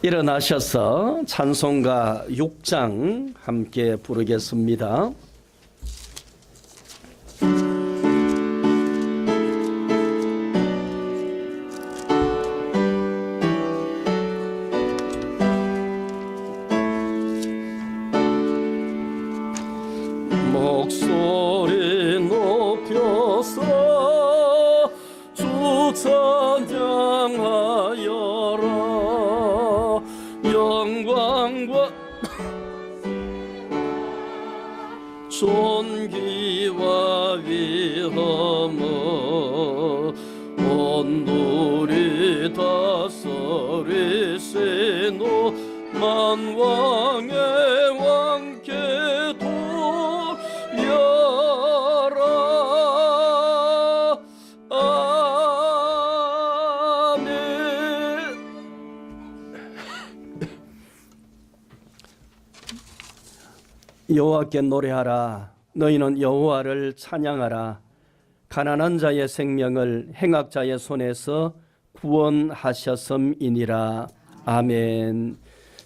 일어나셔서 찬송가 6장 함께 부르겠습니다. 목소리 높여서 주 찬양하여라. 영광과 존귀와 위엄을 온누리 다스리시노 만왕의 왕께 돌려라. 아멘. 여호와께 노래하라. 너희는 여호와를 찬양하라. 가난한 자의 생명을 행악자의 손에서 구원하셨음이니라. 아멘.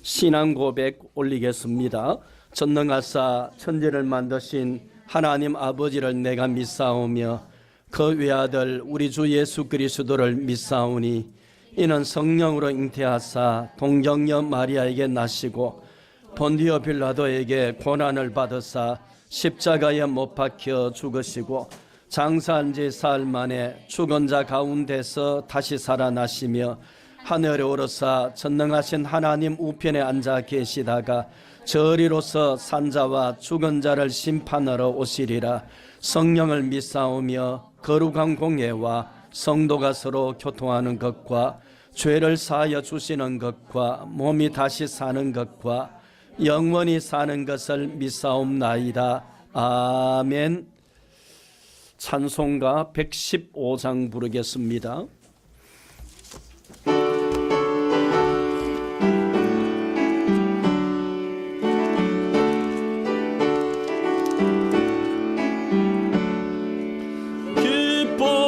신앙 고백 올리겠습니다. 전능하사 천지를 만드신 하나님 아버지를 내가 믿사오며 그 외아들 우리 주 예수 그리스도를 믿사오니 이는 성령으로 잉태하사 동정녀 마리아에게 나시고 본디오 빌라도에게 고난을 받으사 십자가에 못 박혀 죽으시고 장사한 지 사흘 만에 죽은 자 가운데서 다시 살아나시며 하늘에 오르사 전능하신 하나님 우편에 앉아 계시다가 저리로서 산자와 죽은 자를 심판하러 오시리라. 성령을 믿사오며 거룩한 공예와 성도가 서로 교통하는 것과 죄를 사하여 주시는 것과 몸이 다시 사는 것과 영원히 사는 것을 믿사옵나이다. 아멘. 찬송가 115장 부르겠습니다.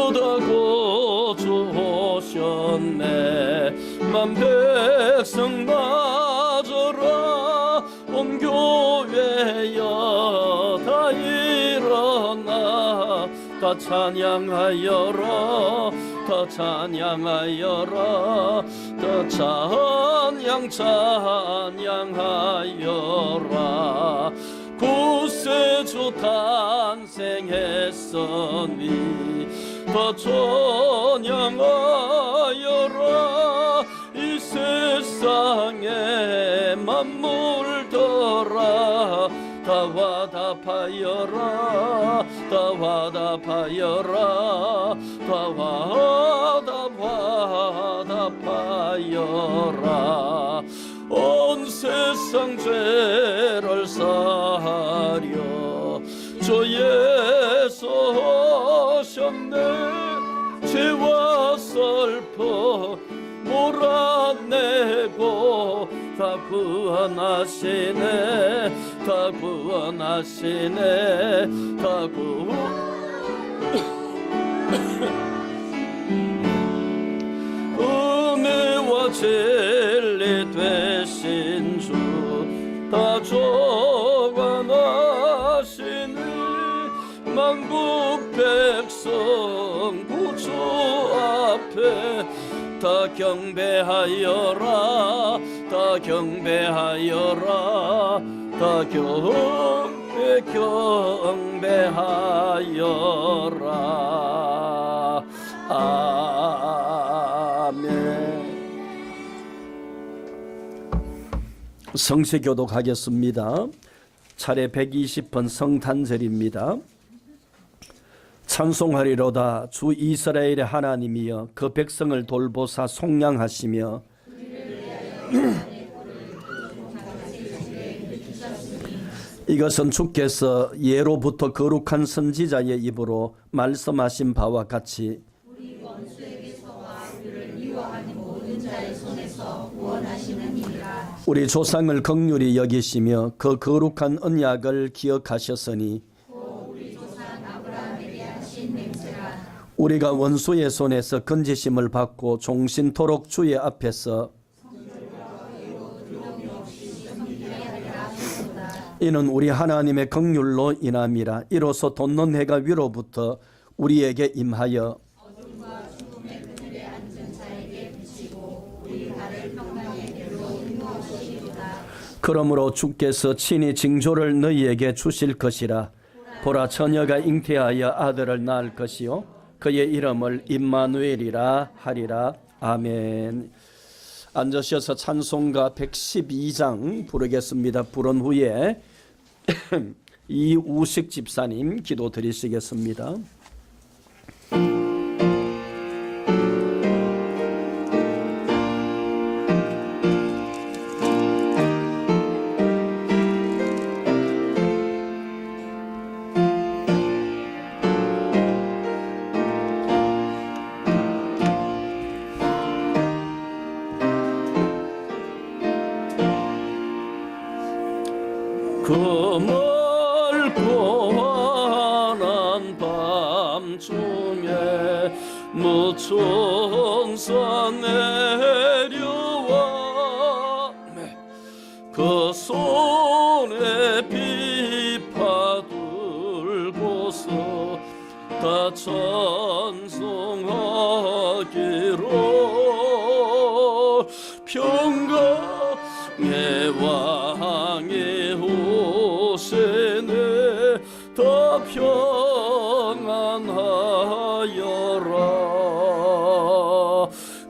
기쁘다고 주 오셨네. 만 백성 맞으라. 온 교회여 다 일어나. 다 찬양하여라. 다 찬양하여라. 다 찬양하여라. 구세주 탄생했으니 더 찬양하여라. 이 세상에 만물들아 다 화답하여라. 다 화답하여라. 다 화답하여라. 온 세상 죄를 사하려 주 예수 오셨네. 죄와 슬픔 몰아내고 다 구원하시네. 다 구원하시네. 다 은혜와 진리 되신 주 다 조관하시니 만국 백성 구주 앞에 다 경배하여라. 다 경배하여라. 다 경배하여라. 아멘. 성세교독 하겠습니다. 차례 120번 성탄절입니다. 찬송하리로다. 주 이스라엘의 하나님이여 그 백성을 돌보사 속량하시며 이것은 주께서 예로부터 거룩한 선지자의 입으로 말씀하신 바와 같이 우리 원수에게서와 우리를 미워하는 모든 자의 손에서 구원하시는 이라. 우리 조상을 긍휼히 여기시며 그 거룩한 언약을 기억하셨으니 우리 조상 아브라함에게 하신 맹세라. 우리가 원수의 손에서 건지심을 받고 종신토록 주의 앞에서 이는 우리 하나님의 긍휼로 인함이라. 이로써 돋는 해가 위로부터 우리에게 임하여 그러므로 주께서 친히 징조를 너희에게 주실 것이라. 보라, 처녀가 잉태하여 아들을 낳을 것이요 그의 이름을 임마누엘이라 하리라. 아멘. 앉으셔서 찬송가 112장 부르겠습니다. 부른 후에 이우식 집사님 기도 드리시겠습니다. 그 멀고 환한 밤중에 무천사 내려와 그 손에 비파 들고서 다 찬송하기로 평강의 왕의 오세네 더 평안하여라.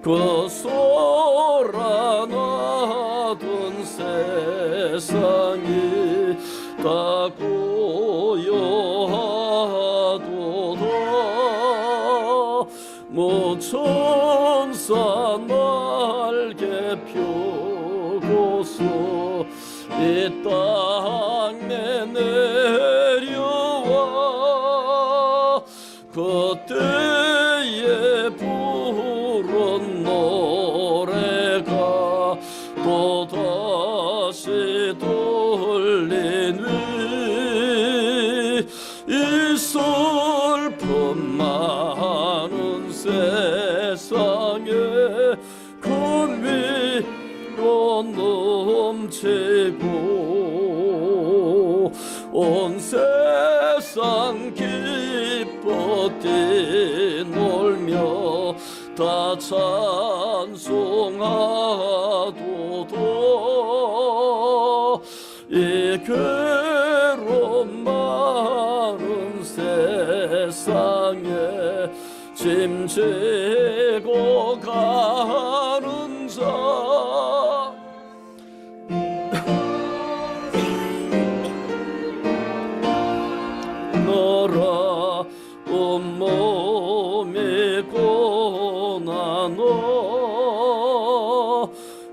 그 쏟아나던 세상이 다 고요하도다. 모천사 날개 펴고서 이 땅에 내려와 그때에 부른 노래가 또다시 들리니 이 슬픔 많은 세상에 큰 위로 넘치고 온 세상 기뻐 뛰놀며 다 찬송하도다. 이 괴로움 많은 세상에 짐지고 가는 자 너라 온몸이 고난어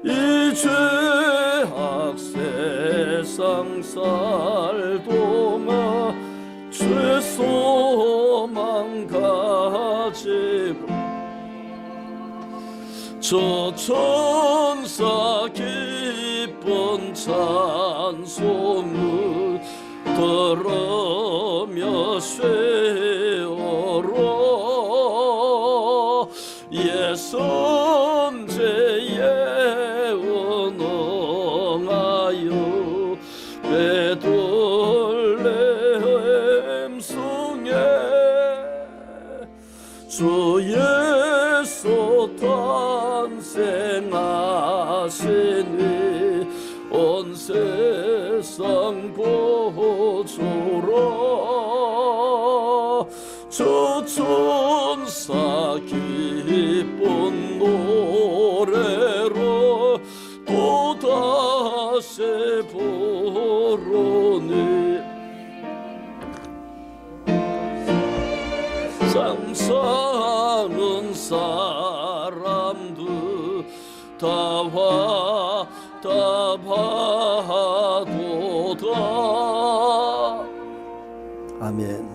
이 죄악 세상 살동아 죄소망 가지고 저 천사 기쁜 찬송을 들으며 쇠어라. 예선제에 언어하여 베들레헴 성에 주 예수 탄생하시니 온 세상 보조라. 저 천사 기쁜 노래로 또다시 부르니 상 사는 사람들 다와 다 봐도다. 아멘.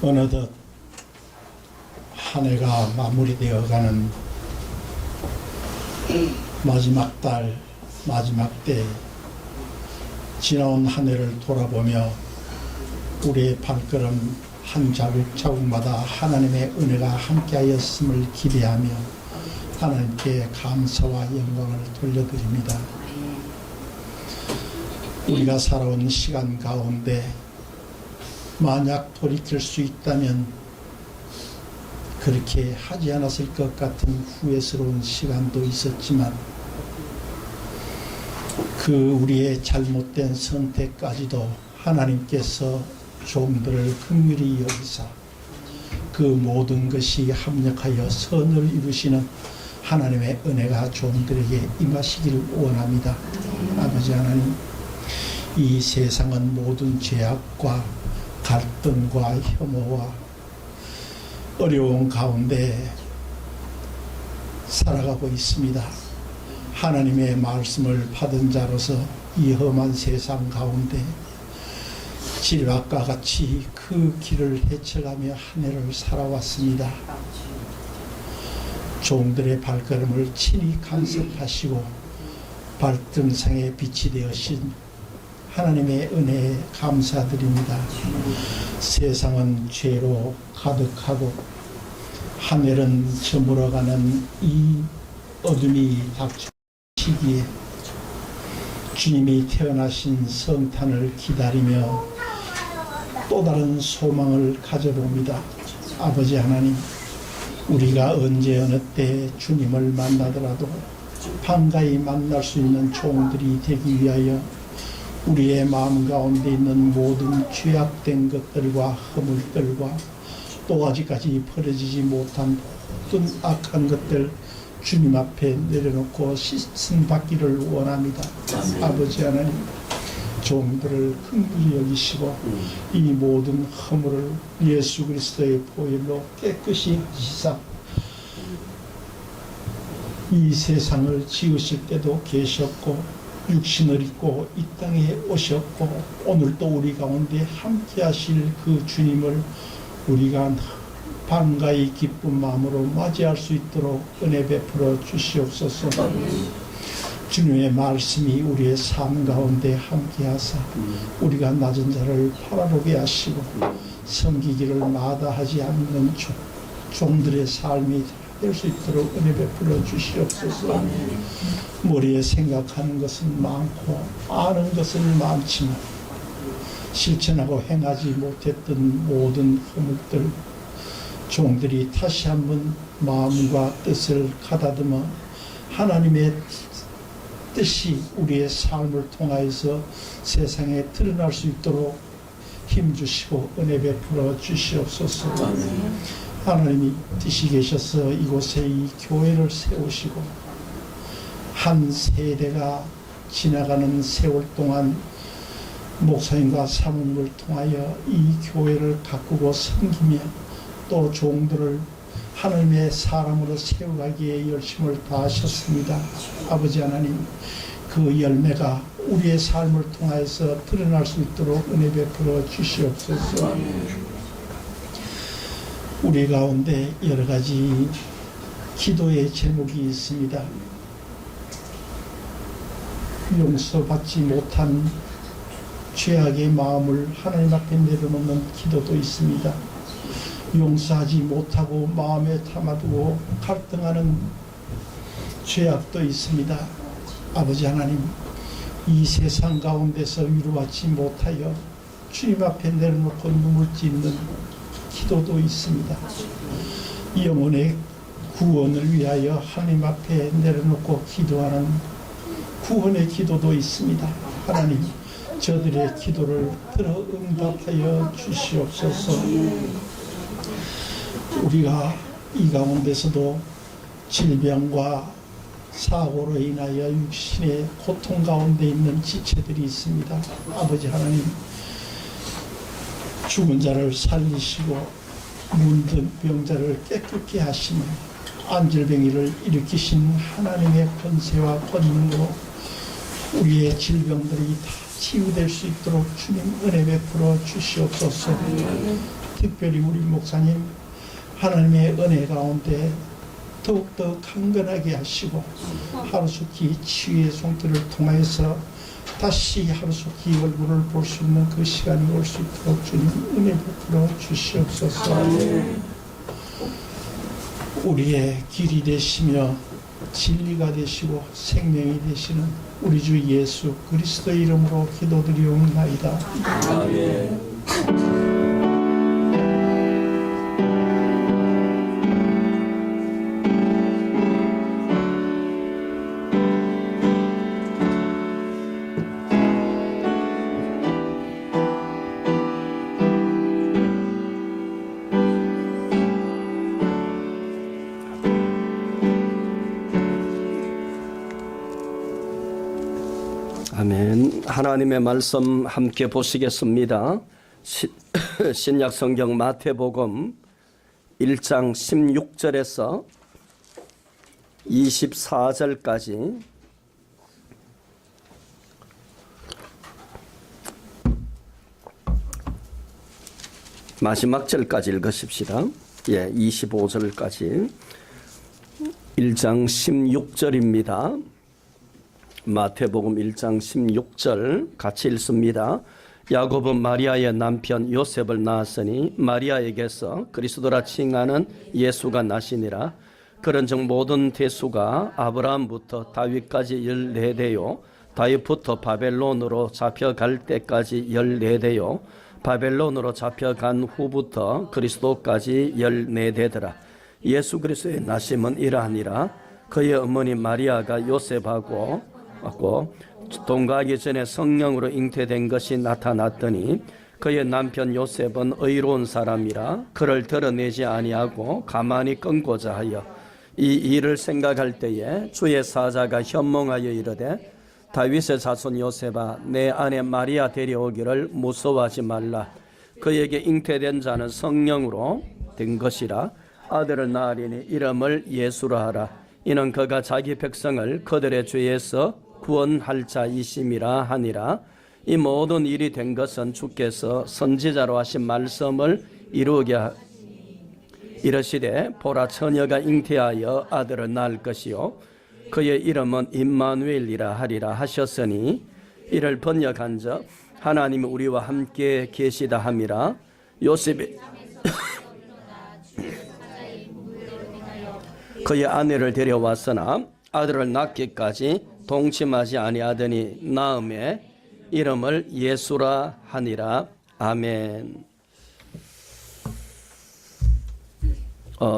어느덧 한 해가 마무리되어 가는 마지막 달, 마지막 때 지나온 한 해를 돌아보며 우리의 발걸음 한 자국자국마다 하나님의 은혜가 함께하였음을 기대하며 하나님께 감사와 영광을 돌려드립니다. 우리가 살아온 시간 가운데 만약 돌이킬 수 있다면 그렇게 하지 않았을 것 같은 후회스러운 시간도 있었지만 그 우리의 잘못된 선택까지도 하나님께서 종들을 긍휼히 여기사 그 모든 것이 합력하여 선을 이루시는 하나님의 은혜가 종들에게 임하시기를 원합니다. 아버지 하나님, 이 세상은 모든 죄악과 갈등과 혐오와 어려운 가운데 살아가고 있습니다. 하나님의 말씀을 받은 자로서 이 험한 세상 가운데 질박과 같이 그 길을 헤쳐가며 한 해를 살아왔습니다. 종들의 발걸음을 친히 간섭하시고 발등상에 빛이 되어신 하나님의 은혜에 감사드립니다. 세상은 죄로 가득하고 하늘은 저물어가는 이 어둠이 닥치기에 주님이 태어나신 성탄을 기다리며 또 다른 소망을 가져봅니다. 아버지 하나님, 우리가 언제 어느 때 주님을 만나더라도 반가이 만날 수 있는 종들이 되기 위하여 우리의 마음 가운데 있는 모든 죄악된 것들과 허물들과 또 아직까지 버려지지 못한 모든 악한 것들 주님 앞에 내려놓고 씻음 받기를 원합니다. 아버지 하나님, 종들을 긍휼히 여기시고 이 모든 허물을 예수 그리스도의 보혈로 깨끗이 씻사 이 세상을 지으실 때도 계셨고 육신을 입고 이 땅에 오셨고 오늘도 우리 가운데 함께 하실 그 주님을 우리가 반가이 기쁜 마음으로 맞이할 수 있도록 은혜 베풀어 주시옵소서. 주님의 말씀이 우리의 삶 가운데 함께 하사 우리가 낮은 자를 바라보게 하시고 섬기기를 마다하지 않는 종들의 삶이 될 수 있도록 은혜 베풀어 주시옵소서. 머리에 생각하는 것은 많고 아는 것은 많지만 실천하고 행하지 못했던 모든 허물들 종들이 다시 한번 마음과 뜻을 가다듬어 하나님의 뜻이 우리의 삶을 통하여서 세상에 드러날 수 있도록 힘주시고 은혜 베풀어 주시옵소서. 하나님이 뜻이 계셔서 이곳에 이 교회를 세우시고 한 세대가 지나가는 세월 동안 목사님과 사모님을 통하여 이 교회를 가꾸고 섬기며 또 종들을 하나님의 사람으로 세워가기에 열심을 다하셨습니다. 아버지 하나님, 그 열매가 우리의 삶을 통하여서 드러날 수 있도록 은혜 베풀어 주시옵소서. 우리 가운데 여러 가지 기도의 제목이 있습니다. 용서받지 못한 죄악의 마음을 하나님 앞에 내려놓는 기도도 있습니다. 용서하지 못하고 마음에 담아두고 갈등하는 죄악도 있습니다. 아버지 하나님, 이 세상 가운데서 위로받지 못하여 주님 앞에 내려놓고 눈물 찢는 기도도 있습니다. 영혼의 구원을 위하여 하나님 앞에 내려놓고 기도하는 구원의 기도도 있습니다. 하나님, 저들의 기도를 들어 응답하여 주시옵소서. 우리가 이 가운데서도 질병과 사고로 인하여 육신의 고통 가운데 있는 지체들이 있습니다. 아버지 하나님, 죽은 자를 살리시고 문든 병자를 깨끗게 하시며 안질병이를 일으키신 하나님의 권세와 권능으로 우리의 질병들이 다 치유될 수 있도록 주님 은혜 베풀어 주시옵소서. 특별히 우리 목사님 하나님의 은혜 가운데 더욱더 강건하게 하시고 하루속히 치유의 손길을 통하여서 다시 하루속히 얼굴을 볼 수 있는 그 시간이 올 수 있도록 주님 은혜 베풀어 주시옵소서. 우리의 길이 되시며 진리가 되시고 생명이 되시는 우리 주 예수 그리스도의 이름으로 기도드리옵나이다. 아멘. 아멘. 하나님의 말씀 함께 보시겠습니다. 신약 성경 마태복음 1장 16절에서 24절까지 마지막 절까지 읽으십시다. 25절까지 1장 16절입니다. 마태복음 1장 16절 같이 읽습니다. 야곱은 마리아의 남편 요셉을 낳았으니 마리아에게서 그리스도라 칭하는 예수가 나시니라. 그런즉 모든 대수가 아브라함부터 다윗까지 14대요 다윗부터 바벨론으로 잡혀갈 때까지 14대요 바벨론으로 잡혀간 후부터 그리스도까지 14대더라. 예수 그리스도의 나심은 이러하니라. 그의 어머니 마리아가 요셉하고 동거하기 전에 성령으로 잉태된 것이 나타났더니 그의 남편 요셉은 의로운 사람이라 그를 드러내지 아니하고 가만히 끊고자 하여 이 일을 생각할 때에 주의 사자가 현몽하여 이르되 다윗의 자손 요셉아 내 아내 마리아 데려오기를 무서워하지 말라. 그에게 잉태된 자는 성령으로 된 것이라. 아들을 낳으리니 이름을 예수라 하라. 이는 그가 자기 백성을 그들의 죄에서 구원할 자이심이라 하니라. 이 모든 일이 된 것은 주께서 선지자로 하신 말씀을 이루게 이르시되 보라 처녀가 잉태하여 아들을 낳을 것이요 그의 이름은 임마누엘이라 하리라 하셨으니 이를 번역한즉 하나님이 우리와 함께 계시다 함이라. 요셉이 그의 아내를 데려왔으나 아들을 낳기까지 동침하지 아니하더니 낳음에 이름을 예수라 하니라. 아멘.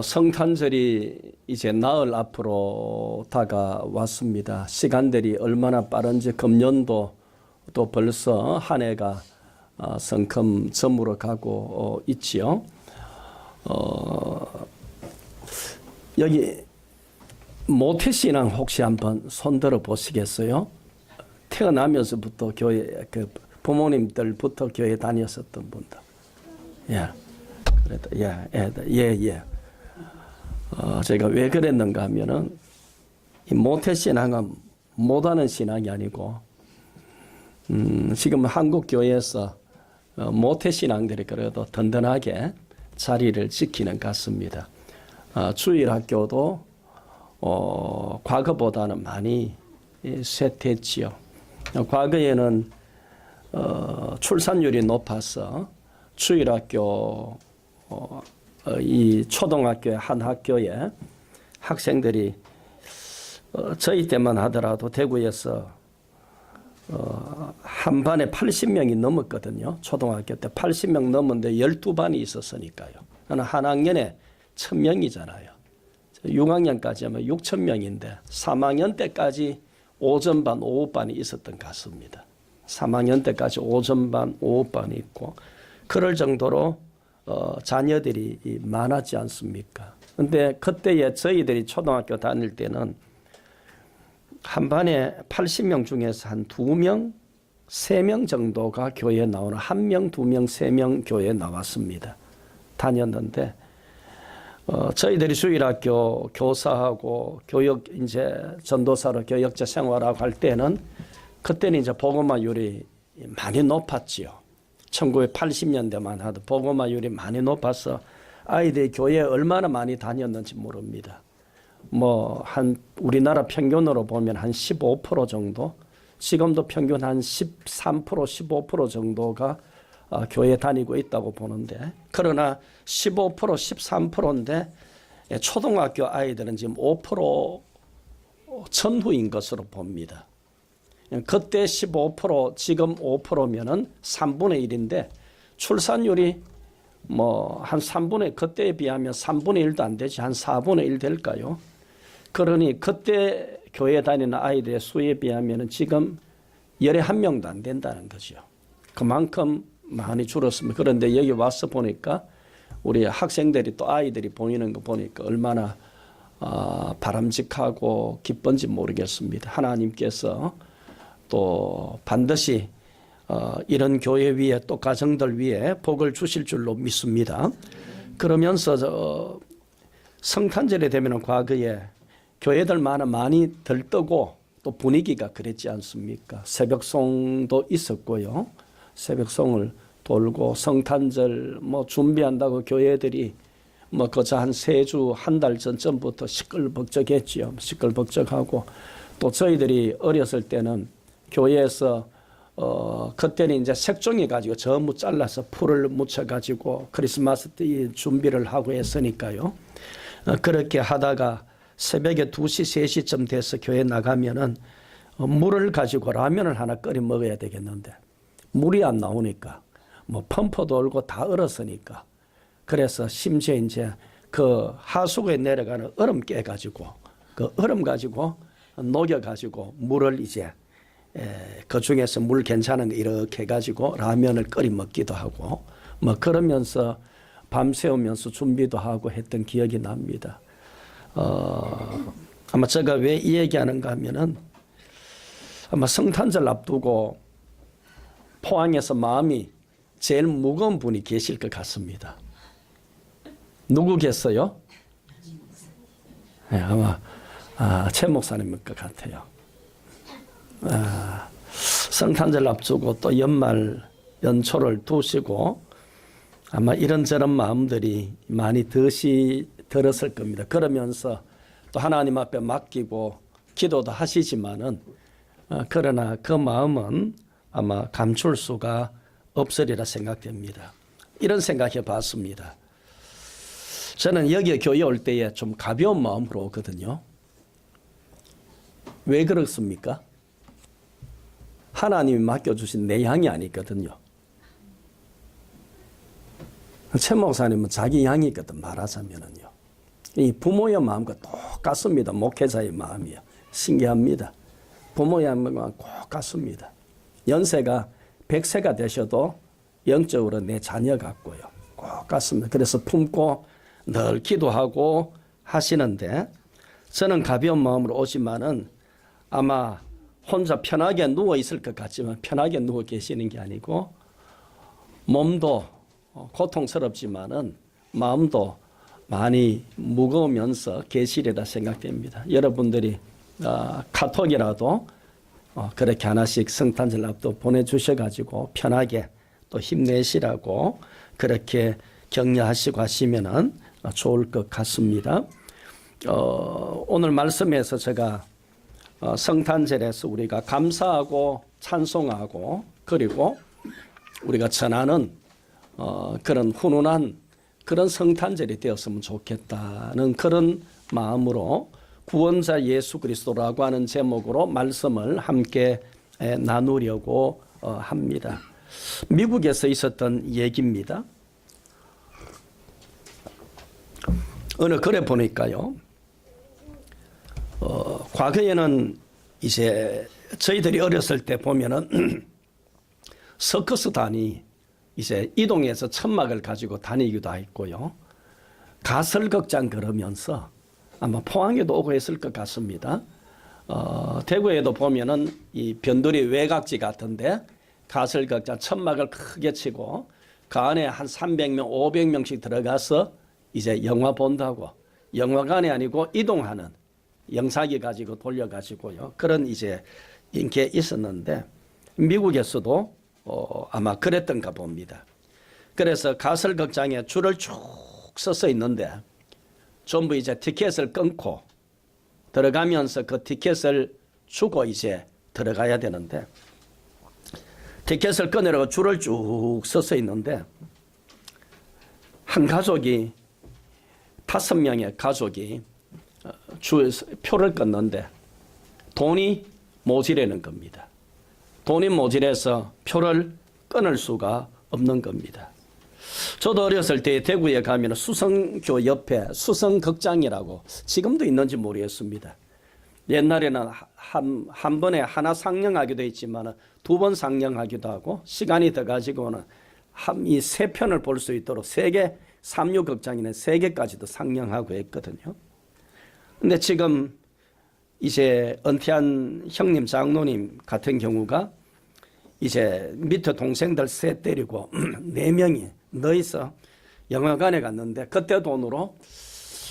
성탄절이 이제 나흘 앞으로 다가왔습니다. 시간들이 얼마나 빠른지 금년도 또 벌써 한 해가 성큼 저물어 가고 있지요. 여기 모태신앙 혹시 한번 손들어 보시겠어요? 태어나면서부터 교회 부모님들부터 교회 다녔었던 분들. 제가 왜 그랬는가 하면은 이 모태신앙은 못하는 신앙이 아니고 지금 한국 교회에서 모태신앙들이 그래도 든든하게 자리를 지키는 것 같습니다. 주일학교도 과거보다는 많이 쇠퇴했지요. 과거에는 출산율이 높아서 주일학교 이 초등학교의 한 학교에 학생들이 저희 때만 하더라도 대구에서 한 반에 80명이 넘었거든요. 초등학교 때 80명 넘었는데 12반이 있었으니까요. 한 학년에 1000명이잖아요. 6학년까지 하면 6000명인데 3학년 때까지 오전반, 오후반이 있었던 것 같습니다. 3학년 때까지 오전반, 오후반이 있고 그럴 정도로 자녀들이 많았지 않습니까? 근데 그때에 저희들이 초등학교 다닐 때는 한 반에 80명 중에서 한 2명, 3명 정도가 교회에 나오는 1명, 2명, 3명 교회에 나왔습니다. 다녔는데 저희들이 주일학교 교사하고 교육 이제 전도사로 교역자 생활하고 할 때는 그때는 이제 복음화율이 많이 높았지요. 1980년대만 하도 복음화율이 많이 높아서 아이들이 교회에 얼마나 많이 다녔는지 모릅니다. 뭐 한 우리나라 평균으로 보면 한 15% 정도, 지금도 평균 한 13%, 15% 정도가 교회 다니고 있다고 보는데, 그러나 15%, 13%인데 초등학교 아이들은 지금 5% 전후인 것으로 봅니다. 그때 15%, 지금 5%면은 3분의 1인데 출산율이 뭐 한 3분의, 그때에 비하면 3분의 1도 안 되지, 한 4분의 1 될까요? 그러니 그때 교회 다니는 아이들의 수에 비하면 지금 열에 한 명도 안 된다는 거죠. 그만큼 많이 줄었습니다. 그런데 여기 와서 보니까 우리 학생들이 또 아이들이 보이는 거 보니까 얼마나 바람직하고 기쁜지 모르겠습니다. 하나님께서 또 반드시 이런 교회 위에 또 가정들 위에 복을 주실 줄로 믿습니다. 그러면서 성탄절이 되면 과거에 교회들만은 많이 들뜨고 또 분위기가 그랬지 않습니까? 새벽송도 있었고요. 새벽송을 돌고 성탄절 뭐 준비한다고 교회들이 뭐 그저 한 3주, 한 달 전부터 시끌벅적했지요. 시끌벅적하고 또 저희들이 어렸을 때는 교회에서 그때는 이제 색종이 가지고 전부 잘라서 풀을 묻혀 가지고 크리스마스 때 준비를 하고 했으니까요. 그렇게 하다가 새벽에 2시, 3시쯤 돼서 교회 나가면은 물을 가지고 라면을 하나 끓여 먹어야 되겠는데 물이 안 나오니까 뭐 펌프 돌고 다 얼었으니까, 그래서 심지어 이제 그 하수구에 내려가는 얼음 깨가지고 그 얼음 가지고 녹여가지고 물을 이제 그 중에서 물 괜찮은 거 이렇게 해가지고 라면을 끓여 먹기도 하고 뭐 그러면서 밤새우면서 준비도 하고 했던 기억이 납니다. 아마 제가 왜 이 얘기하는가 하면은 아마 성탄절 앞두고 포항에서 마음이 제일 무거운 분이 계실 것 같습니다. 누구겠어요? 네, 아마 최 목사님일 것 같아요. 성탄절 앞두고 또 연말 연초를 두시고 아마 이런저런 마음들이 많이 들었을 겁니다. 그러면서 또 하나님 앞에 맡기고 기도도 하시지만은 그러나 그 마음은 아마 감출 수가 없으리라 생각됩니다. 이런 생각해 봤습니다. 저는 여기 교회 올 때에 좀 가벼운 마음으로 오거든요. 왜 그렇습니까? 하나님이 맡겨주신 내 양이 아니거든요. 최 목사님은 자기 양이거든, 말하자면은요. 이 부모의 마음과 똑같습니다. 목회자의 마음이요. 신기합니다. 부모의 마음과 똑같습니다. 연세가 100세가 되셔도 영적으로 내 자녀 같고요. 똑같습니다. 그래서 품고 늘 기도하고 하시는데, 저는 가벼운 마음으로 오지만은 아마 혼자 편하게 누워 있을 것 같지만 편하게 누워 계시는 게 아니고 몸도 고통스럽지만은 마음도 많이 무거우면서 계시리라 생각됩니다. 여러분들이 카톡이라도 그렇게 하나씩 성탄절 앞도 보내주셔가지고 편하게 또 힘내시라고 그렇게 격려하시고 하시면은 좋을 것 같습니다. 오늘 말씀에서 제가 성탄절에서 우리가 감사하고 찬송하고 그리고 우리가 전하는 그런 훈훈한 그런 성탄절이 되었으면 좋겠다는 그런 마음으로 구원자 예수 그리스도라고 하는 제목으로 말씀을 함께 나누려고 합니다. 미국에서 있었던 얘기입니다. 어느 글에 보니까요. 과거에는 이제 저희들이 어렸을 때 보면은 서커스단이 이제 이동해서 천막을 가지고 다니기도 했고요. 가설극장 걸으면서 아마 포항에도 오고 했을 것 같습니다. 대구에도 보면은 이 변두리 외곽지 같은데 가설극장 천막을 크게 치고 그 안에 한 300명, 500명씩 들어가서 이제 영화 본다고, 영화관이 아니고 이동하는 영상기 가지고 돌려가지고요. 그런 이제 인기에 있었는데 미국에서도 아마 그랬던가 봅니다. 그래서 가설극장에 줄을 쭉 서서 있는데 전부 이제 티켓을 끊고 들어가면서 그 티켓을 주고 이제 들어가야 되는데 티켓을 꺼내려고 줄을 쭉 서서 있는데 한 가족이 5명의 가족이 표를 끊는데 돈이 모자라는 겁니다. 돈이 모자라서 표를 끊을 수가 없는 겁니다. 저도 어렸을 때 대구에 가면 수성교 옆에 수성극장이라고 지금도 있는지 모르겠습니다. 옛날에는 한 번에 하나 상영하기도 했지만 2번 상영하기도 하고 시간이 더 가지고는 이 3편을 볼 수 있도록 3개, 삼류극장에는 3개까지도 상영하고 했거든요. 근데 지금 이제 은퇴한 형님, 장로님 같은 경우가 이제 밑에 동생들 셋 데리고 4명이 너희서 영화관에 갔는데 그때 돈으로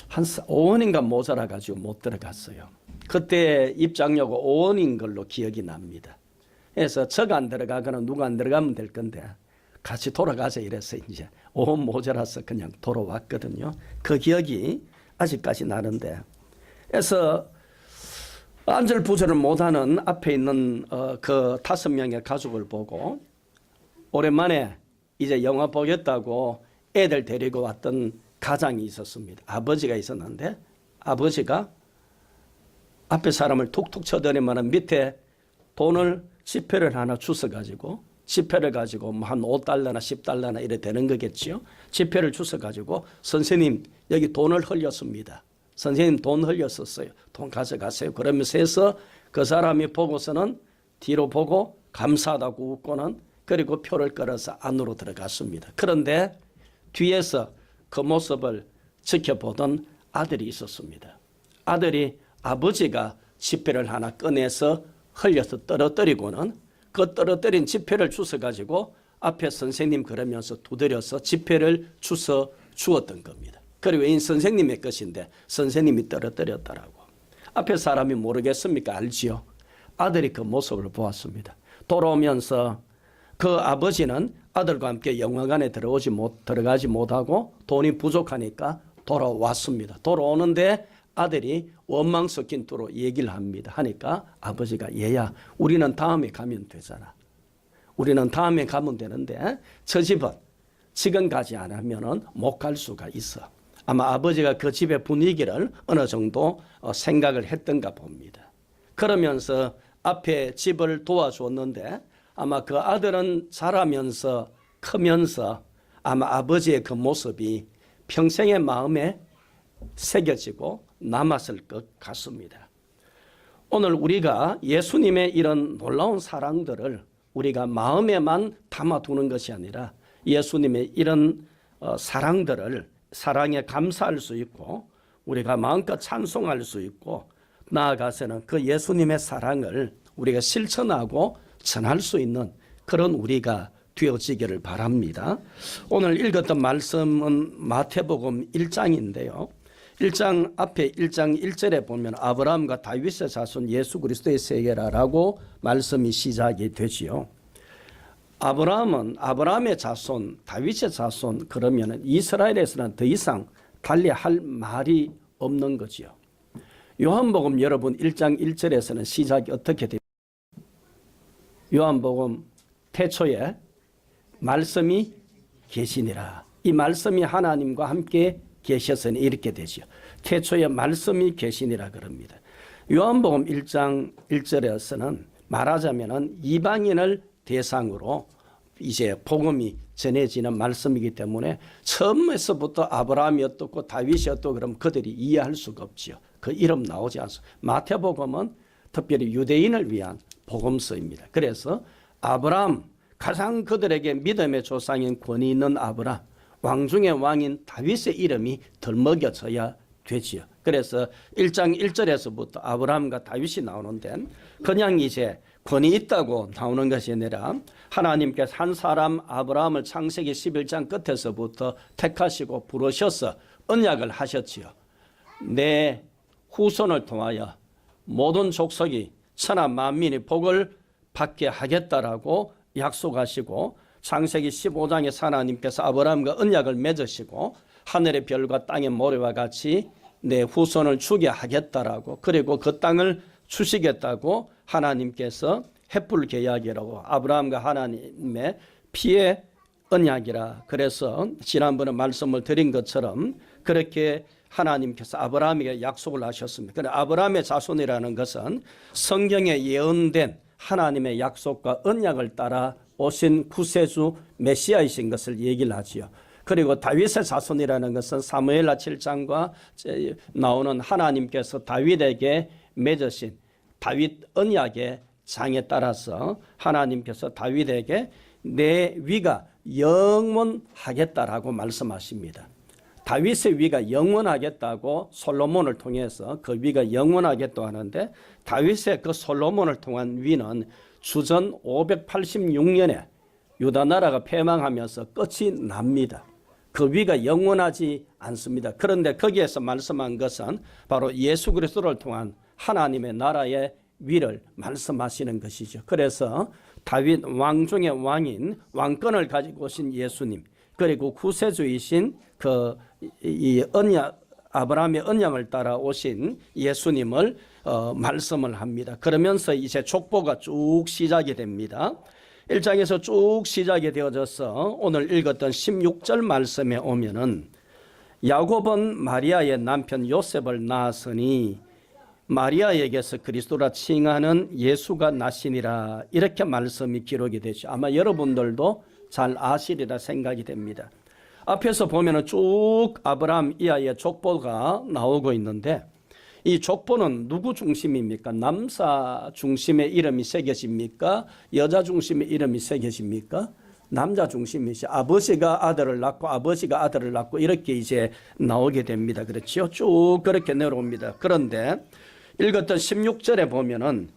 한 5원인가 모자라 가지고 못 들어갔어요. 그때 입장료가 5원인 걸로 기억이 납니다. 그래서 저가 안 들어가거나 누가 안 들어가면 될 건데 같이 돌아가자 이래서 이제 5원 모자라서 그냥 돌아왔거든요. 그 기억이 아직까지 나는데 그래서 안절부절을 못하는 앞에 있는 그 5명의 가족을 보고 오랜만에 이제 영화 보겠다고 애들 데리고 왔던 가장이 있었습니다. 아버지가 있었는데 아버지가 앞에 사람을 툭툭 쳐들이면 밑에 돈을 지폐를 하나 주워가지고 지폐를 가지고 한 5달러나 10달러나 이래 되는 거겠죠. 지폐를 주워가지고 선생님 여기 돈을 흘렸습니다. 선생님 돈 흘렸었어요. 돈 가져가세요. 그러면서 해서 그 사람이 보고서는 뒤로 보고 감사하다고 웃고는 그리고 표를 끌어서 안으로 들어갔습니다. 그런데 뒤에서 그 모습을 지켜보던 아들이 있었습니다. 아들이 아버지가 지폐를 하나 꺼내서 흘려서 떨어뜨리고는 그 떨어뜨린 지폐를 주워가지고 앞에 선생님 그러면서 두드려서 지폐를 주워 주었던 겁니다. 그리고 이 선생님의 것인데 선생님이 떨어뜨렸더라고. 앞에 사람이 모르겠습니까? 알지요. 아들이 그 모습을 보았습니다. 돌아오면서 그 아버지는 아들과 함께 영화관에 들어가지 못하고 돈이 부족하니까 돌아왔습니다. 돌아오는데 아들이 원망 섞인 투로 얘기를 합니다. 하니까 아버지가 얘야 우리는 다음에 가면 되잖아. 우리는 다음에 가면 되는데 저 집은 지금 가지 않으면 못 갈 수가 있어. 아마 아버지가 그 집의 분위기를 어느 정도 생각을 했던가 봅니다. 그러면서 앞에 집을 도와주었는데 아마 그 아들은 자라면서 크면서 아마 아버지의 그 모습이 평생의 마음에 새겨지고 남았을 것 같습니다. 오늘 우리가 예수님의 이런 놀라운 사랑들을 우리가 마음에만 담아두는 것이 아니라 예수님의 이런 사랑에 감사할 수 있고 우리가 마음껏 찬송할 수 있고 나아가서는 그 예수님의 사랑을 우리가 실천하고 전할 수 있는 그런 우리가 되어지기를 바랍니다. 오늘 읽었던 말씀은 마태복음 1장인데요. 1장 앞에 1장 1절에 보면 아브라함과 다윗의 자손 예수 그리스도의 세계라라고 말씀이 시작이 되지요. 아브라함은 아브라함의 자손, 다윗의 자손 그러면 이스라엘에서는 더 이상 달리 할 말이 없는 거지요. 요한복음 여러분 1장 1절에서는 시작이 어떻게 됩니까? 요한복음 태초에 말씀이 계시니라. 이 말씀이 하나님과 함께 계셨으니 이렇게 되죠. 태초에 말씀이 계시니라 그럽니다. 요한복음 1장 1절에서는 말하자면은 이방인을 대상으로 이제 복음이 전해지는 말씀이기 때문에 처음에서부터 아브라함이 어떻고 다윗이 어떻고 그럼 그들이 이해할 수가 없지요. 그 이름 나오지 않습니다. 마태복음은 특별히 유대인을 위한 복음서입니다. 그래서 아브라함 가장 그들에게 믿음의 조상인 권위 있는 아브라함 왕 중의 왕인 다윗의 이름이 덜먹여져야 되지요. 그래서 1장 1절에서부터 아브라함과 다윗이 나오는데 그냥 이제 권위 있다고 나오는 것이 아니라 하나님께서 한 사람 아브라함을 창세기 11장 끝에서부터 택하시고 부르셔서 언약을 하셨지요. 내 후손을 통하여 모든 족속이 천하 만민이 복을 받게 하겠다라고 약속하시고 창세기 15장에 하나님께서 아브라함과 언약을 맺으시고 하늘의 별과 땅의 모래와 같이 내 후손을 주게 하겠다라고, 그리고 그 땅을 주시겠다고 하나님께서 햇불 계약이라고, 아브라함과 하나님의 피의 언약이라. 그래서 지난번에 말씀을 드린 것처럼 그렇게 하나님께서 아브라함에게 약속을 하셨습니다. 그런데 아브라함의 자손이라는 것은 성경에 예언된 하나님의 약속과 언약을 따라 오신 구세주 메시아이신 것을 얘기를 하지요. 그리고 다윗의 자손이라는 것은 사무엘하 7장과 나오는 하나님께서 다윗에게 맺으신 다윗 언약의 장에 따라서 하나님께서 다윗에게 내 위가 영원하겠다라고 말씀하십니다. 다윗의 위가 영원하겠다고 솔로몬을 통해서 그 위가 영원하겠다고 하는데, 다윗의 그 솔로몬을 통한 위는 주전 586년에 유다 나라가 패망하면서 끝이 납니다. 그 위가 영원하지 않습니다. 그런데 거기에서 말씀한 것은 바로 예수 그리스도를 통한 하나님의 나라의 위를 말씀하시는 것이죠. 그래서 다윗 왕 중의 왕인 왕권을 가지고 오신 예수님, 그리고 구세주이신 이 언약, 아브라함의 언약을 따라 오신 예수님을 말씀을 합니다. 그러면서 이제 족보가 쭉 시작이 됩니다. 1장에서 쭉 시작이 되어져서 오늘 읽었던 16절 말씀에 오면은, 야곱은 마리아의 남편 요셉을 낳았으니 마리아에게서 그리스도라 칭하는 예수가 나시니라, 이렇게 말씀이 기록이 되죠. 아마 여러분들도 잘 아시리라 생각이 됩니다. 앞에서 보면은 쭉 아브라함 이하의 족보가 나오고 있는데, 이 족보는 누구 중심입니까? 남사 중심의 이름이 새겨집니까? 여자 중심의 이름이 새겨집니까? 남자 중심이시. 아버지가 아들을 낳고 아버지가 아들을 낳고 이렇게 이제 나오게 됩니다. 그렇죠? 쭉 그렇게 내려옵니다. 그런데 읽었던 16절에 보면은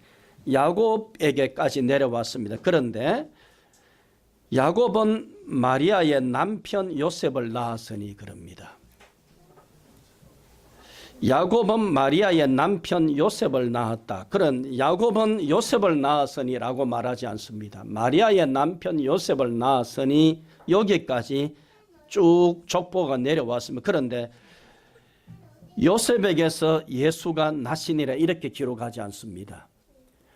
야곱에게까지 내려왔습니다. 그런데 야곱은 마리아의 남편 요셉을 낳았으니 그럽니다. 야곱은 마리아의 남편 요셉을 낳았다. 그런 야곱은 요셉을 낳았으니라고 말하지 않습니다. 마리아의 남편 요셉을 낳았으니 여기까지 쭉 족보가 내려왔습니다. 그런데 요셉에게서 예수가 나시니라 이렇게 기록하지 않습니다.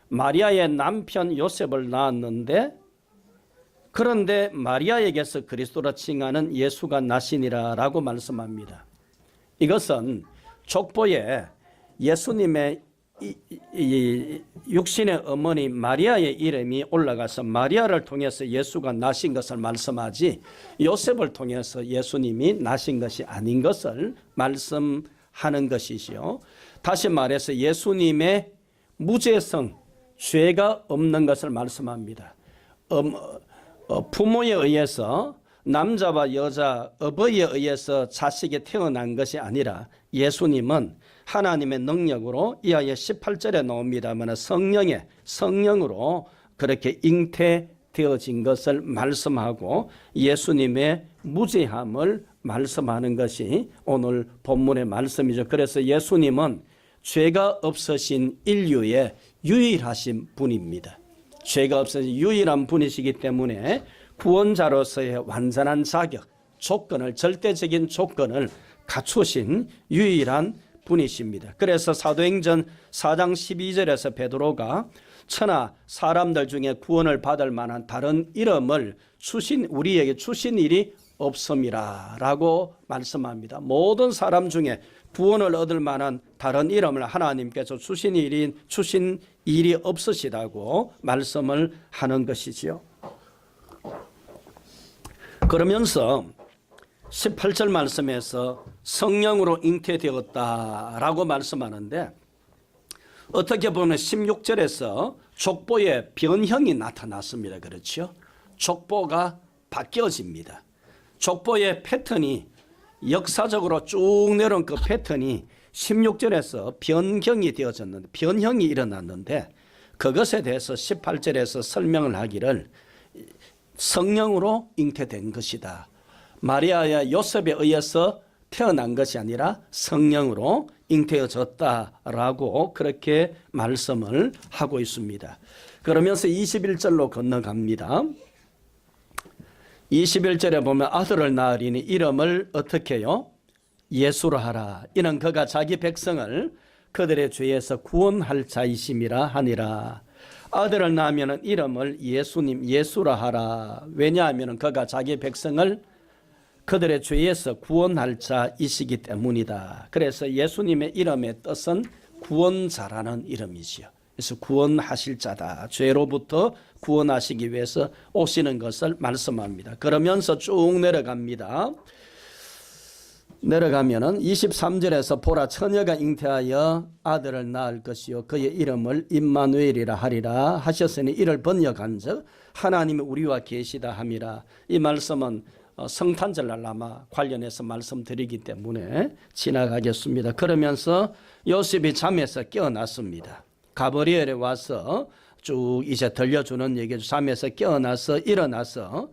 마리아의 남편 요셉을 낳았는데, 그런데 마리아에게서 그리스도라 칭하는 예수가 나시니라라고 말씀합니다. 이것은 족보에 예수님의 육신의 어머니 마리아의 이름이 올라가서 마리아를 통해서 예수가 나신 것을 말씀하지, 요셉을 통해서 예수님이 나신 것이 아닌 것을 말씀하는 것이지요. 다시 말해서 예수님의 무죄성, 죄가 없는 것을 말씀합니다. 부모에 의해서, 남자와 여자 어버이에 의해서 자식이 태어난 것이 아니라 예수님은 하나님의 능력으로, 이하에 18절에 나옵니다만 성령으로 그렇게 잉태되어진 것을 말씀하고 예수님의 무죄함을 말씀하는 것이 오늘 본문의 말씀이죠. 그래서 예수님은 죄가 없으신 인류의 유일하신 분입니다. 죄가 없으신 유일한 분이시기 때문에 구원자로서의 완전한 자격, 조건을, 절대적인 조건을 갖추신 유일한 분이십니다. 그래서 사도행전 4장 12절에서 베드로가 천하 사람들 중에 구원을 받을 만한 다른 이름을 우리에게 주신 일이 없음이라 라고 말씀합니다. 모든 사람 중에 구원을 얻을 만한 다른 이름을 하나님께서 주신 일이 없으시다고 말씀을 하는 것이지요. 그러면서 18절 말씀에서 성령으로 잉태되었다라고 말씀하는데, 어떻게 보면 16절에서 족보의 변형이 나타났습니다. 그렇죠? 족보가 바뀌어집니다. 족보의 패턴이 역사적으로 쭉 내려온 그 패턴이 16절에서 변경이 되어졌는데, 변형이 일어났는데, 그것에 대해서 18절에서 설명을 하기를 성령으로 잉태된 것이다. 마리아와 요셉에 의해서 태어난 것이 아니라 성령으로 잉태해졌다라고 그렇게 말씀을 하고 있습니다. 그러면서 21절로 건너갑니다. 21절에 보면 아들을 낳으리니 이름을 어떻게 해요? 예수라 하라. 이는 그가 자기 백성을 그들의 죄에서 구원할 자이심이라 하니라. 아들을 낳으면 이름을 예수님 예수라 하라. 왜냐하면 그가 자기 백성을 그들의 죄에서 구원할 자이시기 때문이다. 그래서 예수님의 이름의 뜻은 구원자라는 이름이지요. 그래서 구원하실 자다. 죄로부터 구원하시기 위해서 오시는 것을 말씀합니다. 그러면서 쭉 내려갑니다. 내려가면은 23절에서 보라 처녀가 잉태하여 아들을 낳을 것이요 그의 이름을 임마누엘이라 하리라 하셨으니 이를 번역한즉 하나님이 우리와 계시다 함이라. 이 말씀은 성탄절날 아마 관련해서 말씀드리기 때문에 지나가겠습니다. 그러면서 요셉이 잠에서 깨어났습니다. 가브리엘에 와서 쭉 이제 들려주는 얘기죠. 잠에서 깨어나서 일어나서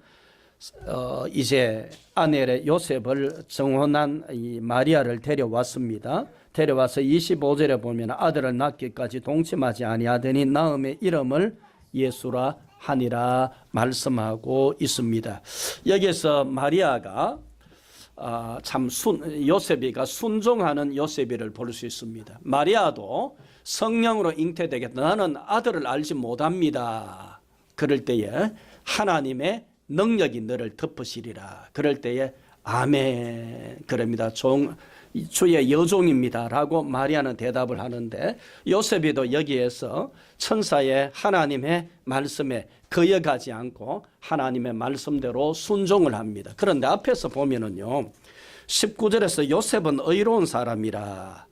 이제 아넬의 요셉을 정혼한 이 마리아를 데려왔습니다. 데려와서 25절에 보면 아들을 낳기까지 동침하지 아니하더니 낳음의 이름을 예수라 하니라 말씀하고 있습니다. 여기서 마리아가 요셉이가 순종하는 요셉이를 볼 수 있습니다. 마리아도 성령으로 잉태되겠다. 나는 아들을 알지 못합니다. 그럴 때에 하나님의 능력이 너를 덮으시리라. 그럴 때에 아멘 그럽니다. 주의 여종입니다 라고 마리아는 대답을 하는데 요셉이도 여기에서 천사의 하나님의 말씀에 거역하지 않고 하나님의 말씀대로 순종을 합니다. 그런데 앞에서 보면은요 19절에서 요셉은 의로운 사람이라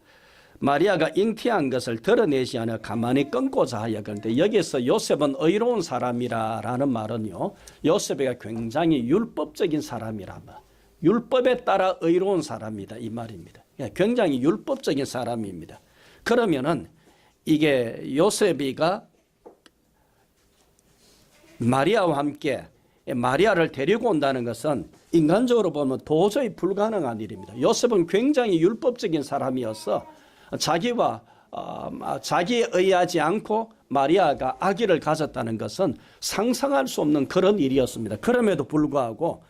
마리아가 잉태한 것을 드러내지 않아 가만히 끊고자 하여. 그런데 여기서 요셉은 의로운 사람이라 라는 말은요 요셉이가 굉장히 율법적인 사람이라 율법에 따라 의로운 사람이다 이 말입니다. 굉장히 율법적인 사람입니다. 그러면은 이게 요셉이가 마리아와 함께 마리아를 데리고 온다는 것은 인간적으로 보면 도저히 불가능한 일입니다. 요셉은 굉장히 율법적인 사람이어서 자기에 의하지 않고 마리아가 아기를 가졌다는 것은 상상할 수 없는 그런 일이었습니다. 그럼에도 불구하고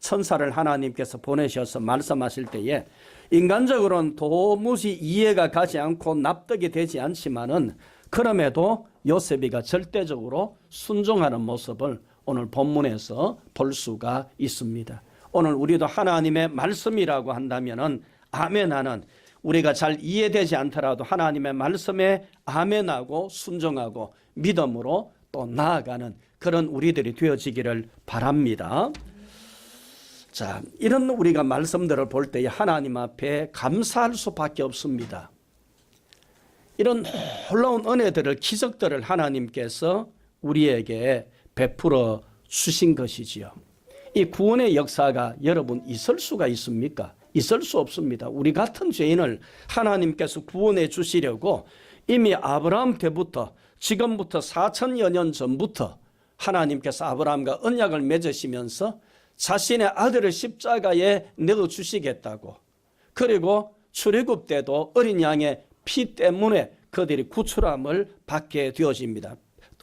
천사를 하나님께서 보내셔서 말씀하실 때에 인간적으로는 도무지 이해가 가지 않고 납득이 되지 않지만은 그럼에도 요셉이가 절대적으로 순종하는 모습을 오늘 본문에서 볼 수가 있습니다. 오늘 우리도 하나님의 말씀이라고 한다면은 아멘하는, 우리가 잘 이해되지 않더라도 하나님의 말씀에 아멘하고 순종하고 믿음으로 또 나아가는 그런 우리들이 되어지기를 바랍니다. 자, 이런 우리가 말씀들을 볼 때 하나님 앞에 감사할 수밖에 없습니다. 이런 놀라운 은혜들을, 기적들을 하나님께서 우리에게 베풀어 주신 것이지요. 이 구원의 역사가 여러분 있을 수가 있습니까? 있을 수 없습니다. 우리 같은 죄인을 하나님께서 구원해 주시려고 이미 아브라함 때부터 지금부터 4천여 년 전부터 하나님께서 아브라함과 언약을 맺으시면서 자신의 아들을 십자가에 내어주시겠다고, 그리고 출애굽 때도 어린 양의 피 때문에 그들이 구출함을 받게 되어집니다.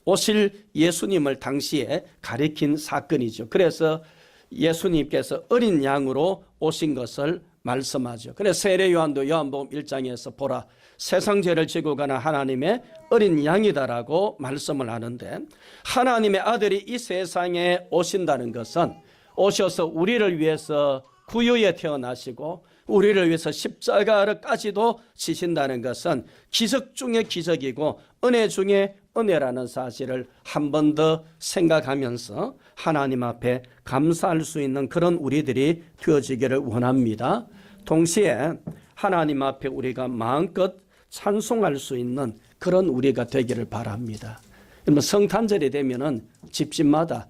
오실 예수님을 당시에 가리킨 사건이죠. 그래서 예수님께서 어린 양으로 오신 것을 말씀하죠. 그래서 세례 요한도 요한복음 1장에서 보라 세상 죄를 지고 가는 하나님의 어린 양이다라고 말씀을 하는데, 하나님의 아들이 이 세상에 오신다는 것은 오셔서 우리를 위해서 구유에 태어나시고 우리를 위해서 십자가를까지도 지신다는 것은 기적 중에 기적이고 은혜 중에 은혜라는 사실을 한 번 더 생각하면서 하나님 앞에 감사할 수 있는 그런 우리들이 되어지기를 원합니다. 동시에 하나님 앞에 우리가 마음껏 찬송할 수 있는 그런 우리가 되기를 바랍니다. 성탄절이 되면은 집집마다,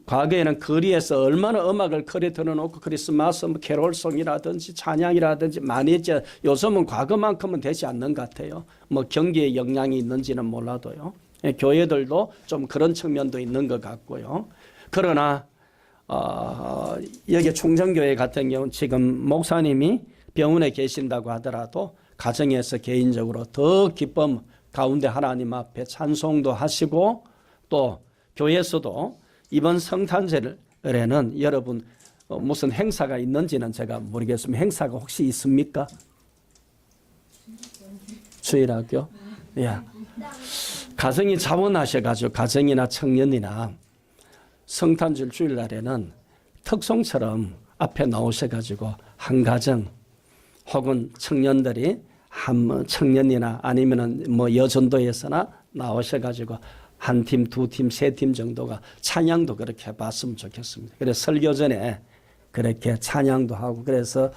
과거에는 거리에서 얼마나 음악을 거리 틀어놓고 크리스마스 캐롤송이라든지 찬양이라든지 많이 했죠. 요즘은 과거만큼은 되지 않는 것 같아요. 경기에 영향이 있는지는 몰라도요. 교회들도 좀 그런 측면도 있는 것 같고요. 그러나 여기 충정교회 같은 경우는 지금 목사님이 병원에 계신다고 하더라도 가정에서 개인적으로 더 기쁨 가운데 하나님 앞에 찬송도 하시고, 또 교회에서도 이번 성탄절에는 여러분 무슨 행사가 있는지는 제가 모르겠습니다. 행사가 혹시 있습니까? 주일학교? 예. 가정이 자원하셔가지고 가정이나 청년이나 성탄절 주일날에는 특송처럼 앞에 나오셔가지고 한 가정 혹은 청년들이 한 청년이나 아니면은 뭐 여전도에서나 나오셔가지고 한 팀, 두 팀, 세 팀 정도가 찬양도 그렇게 해봤으면 좋겠습니다. 그래서 설교 전에 그렇게 찬양도 하고 그래서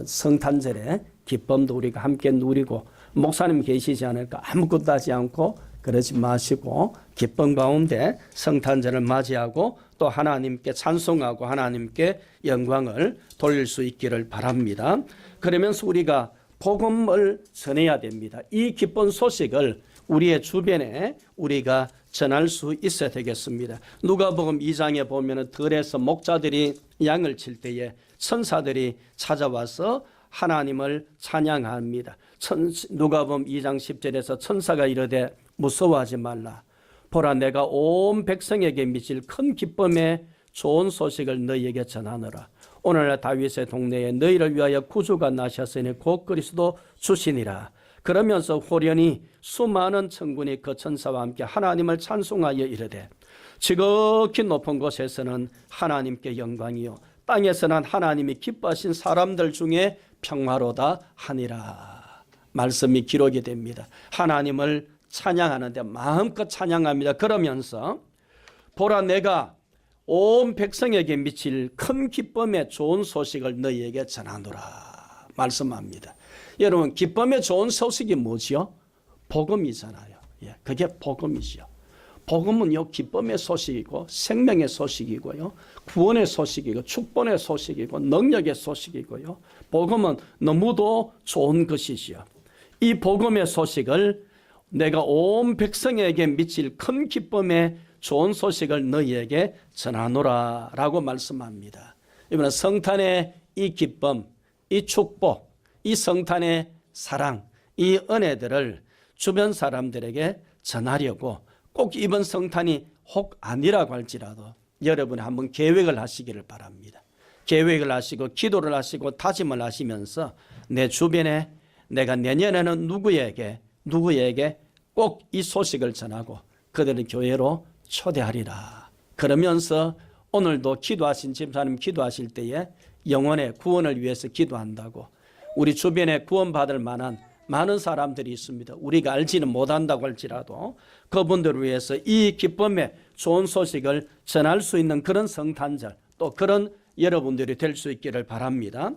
성탄절에 기쁨도 우리가 함께 누리고 목사님 계시지 않을까 아무것도 하지 않고 그러지 마시고 기쁨 가운데 성탄절을 맞이하고 또 하나님께 찬송하고 하나님께 영광을 돌릴 수 있기를 바랍니다. 그러면서 우리가 복음을 전해야 됩니다. 이 기쁜 소식을 우리의 주변에 우리가 전할 수 있어야 되겠습니다. 누가복음 2장에 보면 들에서 목자들이 양을 칠 때에 천사들이 찾아와서 하나님을 찬양합니다. 누가복음 2장 10절에서 천사가 이르되 무서워하지 말라. 보라 내가 온 백성에게 미칠 큰 기쁨의 좋은 소식을 너희에게 전하노라. 오늘날 다윗의 동네에 너희를 위하여 구주가 나셨으니 곧 그리스도 주시니라. 그러면서 호련히 수많은 천군이 그 천사와 함께 하나님을 찬송하여 이르되 지극히 높은 곳에서는 하나님께 영광이요 땅에서는 하나님이 기뻐하신 사람들 중에 평화로다 하니라. 말씀이 기록이 됩니다. 하나님을 찬양하는데 마음껏 찬양합니다. 그러면서 보라 내가 온 백성에게 미칠 큰 기쁨의 좋은 소식을 너희에게 전하노라 말씀합니다. 여러분 기쁨의 좋은 소식이 뭐지요? 복음이잖아요. 예, 그게 복음이죠. 복음은요 기쁨의 소식이고 생명의 소식이고요 구원의 소식이고 축복의 소식이고 능력의 소식이고요 복음은 너무도 좋은 것이지요. 이 복음의 소식을 내가 온 백성에게 미칠 큰 기쁨의 좋은 소식을 너희에게 전하노라 라고 말씀합니다. 이번에 성탄의 이 기쁨, 이 축복, 이 성탄의 사랑, 이 은혜들을 주변 사람들에게 전하려고 꼭 이번 성탄이 혹 아니라고 할지라도 여러분이 한번 계획을 하시기를 바랍니다. 계획을 하시고 기도를 하시고 다짐을 하시면서 내 주변에 내가 내년에는 누구에게 꼭 이 소식을 전하고 그들을 교회로 초대하리라. 그러면서 오늘도 기도하신 집사님 기도하실 때에 영혼의 구원을 위해서 기도한다고 우리 주변에 구원받을 만한 많은 사람들이 있습니다. 우리가 알지는 못한다고 할지라도 그분들을 위해서 이 기쁨의 좋은 소식을 전할 수 있는 그런 성탄절 또 그런 여러분들이 될 수 있기를 바랍니다.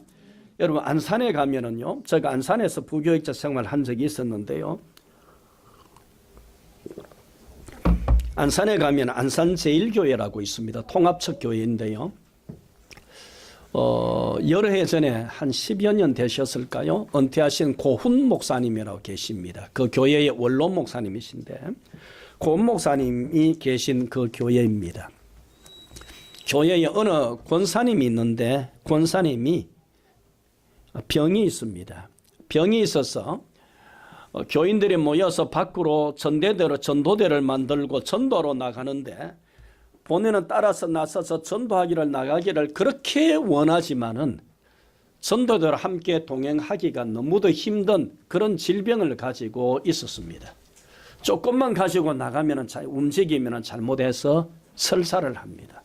여러분 안산에 가면은요 제가 안산에서 부교육자 생활을 한 적이 있었는데요 안산에 가면 안산제일교회라고 있습니다. 통합적 교회인데요. 여러 해 전에 한 10여 년 되셨을까요? 은퇴하신 고훈 목사님이라고 계십니다. 그 교회의 원로 목사님이신데 고훈 목사님이 계신 그 교회입니다. 교회에 어느 권사님이 있는데 권사님이 병이 있습니다. 병이 있어서 교인들이 모여서 밖으로 전도대를 만들고 전도로 나가는데 본인은 따라서 나서서 전도하기를 나가기를 그렇게 원하지만은 전도대로 함께 동행하기가 너무도 힘든 그런 질병을 가지고 있었습니다. 조금만 가지고 나가면은 움직이면은 잘못해서 설사를 합니다.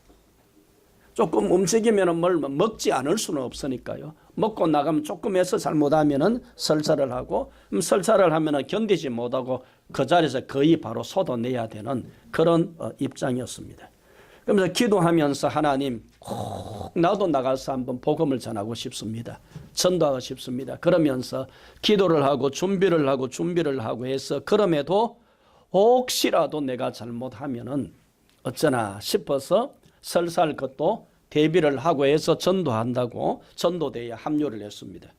조금 움직이면은 뭘 먹지 않을 수는 없으니까요. 먹고 나가면 조금 해서 잘못하면은 설사를 하고 설사를 하면은 견디지 못하고 그 자리에서 거의 바로 쏟아내야 되는 그런 입장이었습니다. 그러면서 기도하면서 하나님 꼭 나도 나가서 한번 복음을 전하고 싶습니다. 전도하고 싶습니다. 그러면서 기도를 하고 준비를 하고 해서 그럼에도 혹시라도 내가 잘못하면은 어쩌나 싶어서 설사할 것도 대비를 하고 해서 전도한다고 전도대회에 합류를 했습니다.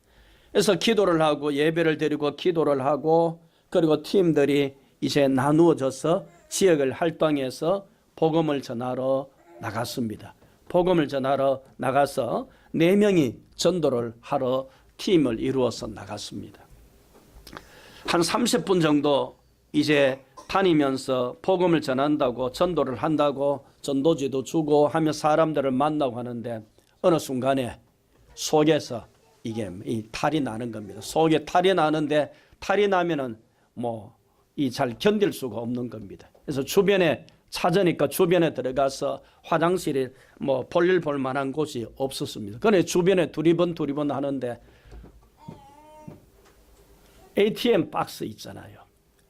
그래서 기도를 하고 예배를 드리고 기도를 하고 그리고 팀들이 이제 나누어져서 지역을 활동해서 복음을 전하러 나갔습니다. 복음을 전하러 나가서 4명이 전도를 하러 팀을 이루어서 나갔습니다. 한 30분 정도 이제 다니면서 복음을 전한다고 전도를 한다고 전도지도 주고 하며 사람들을 만나고 하는데 어느 순간에 속에서 이게 이 탈이 나는 겁니다. 속에 탈이 나는데 탈이 나면은 뭐 이 잘 견딜 수가 없는 겁니다. 그래서 주변에 찾으니까 주변에 들어가서 화장실에 뭐 볼일 볼 만한 곳이 없었습니다. 그래 주변에 두리번 하는데 ATM 박스 있잖아요.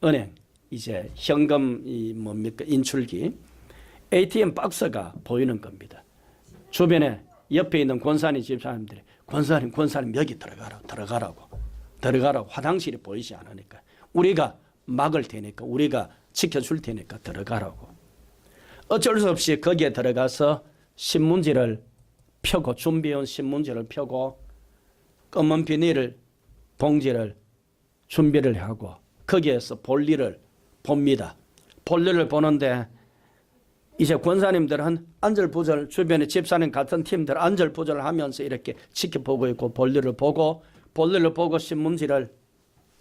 은행 이제 현금 이 뭡니까 인출기 ATM 박스가 보이는 겁니다. 주변에 옆에 있는 권사님 집사님들이 권사님 여기 들어가라고 화장실이 보이지 않으니까 우리가 막을 테니까 우리가 지켜줄 테니까 들어가라고. 어쩔 수 없이 거기에 들어가서 신문지를 펴고 준비해온 신문지를 펴고 검은 비닐 봉지를 준비를 하고 거기에서 볼일을 봅니다. 볼일을 보는데 이제 권사님들은 안절부절 주변에 집사님 같은 팀들 안절부절 하면서 이렇게 지켜보고 있고 볼일을 보고 신문지를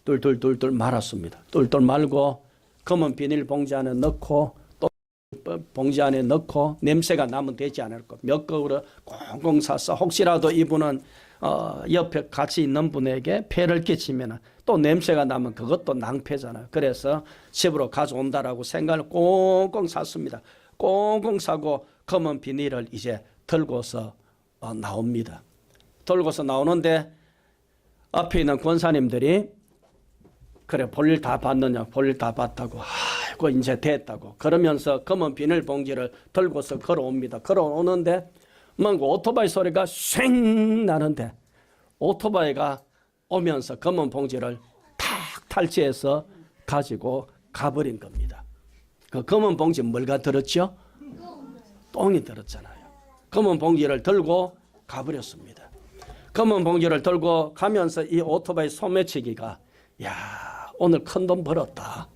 똘똘 말았습니다. 똘똘 말고 검은 비닐 봉지 안에 넣고 또 봉지 안에 넣고 냄새가 나면 되지 않을까. 몇 거울을 꽁꽁 싸서 혹시라도 이분은 옆에 같이 있는 분에게 폐를 끼치면 또 냄새가 나면 그것도 낭패잖아요. 그래서 집으로 가져온다라고 생각을 꽁꽁 쌌습니다. 꽁꽁 싸고 검은 비닐을 이제 들고서 나옵니다. 들고서 나오는데 앞에 있는 권사님들이 그래 볼일 다 봤느냐 볼일 다 봤다고 아이고 이제 됐다고 그러면서 검은 비닐 봉지를 들고서 걸어옵니다. 걸어오는데 뭔가 오토바이 소리가 쉥 나는데 오토바이가 오면서 검은 봉지를 탁 탈취해서 가지고 가버린 겁니다. 그 검은 봉지 뭘가 들었죠? 똥이 들었잖아요. 검은 봉지를 들고 가버렸습니다. 검은 봉지를 들고 가면서 이 오토바이 소매치기가 야 오늘 큰 돈 벌었다.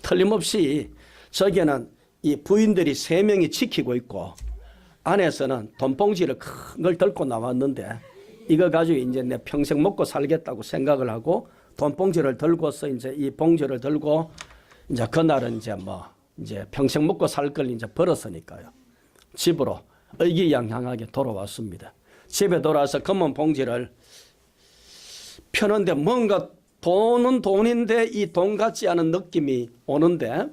틀림없이 저기에는 이 부인들이 3명이 지키고 있고 안에서는 돈봉지를 큰 걸 들고 나왔는데 이거 가지고 이제 내 평생 먹고 살겠다고 생각을 하고 돈봉지를 들고서 이제 이 봉지를 들고 이제 그날은 이제 이제 평생 먹고 살 걸 이제 벌었으니까요. 집으로 의기양양하게 돌아왔습니다. 집에 돌아와서 검은 봉지를 펴는데 뭔가 돈은 돈인데 이 돈 같지 않은 느낌이 오는데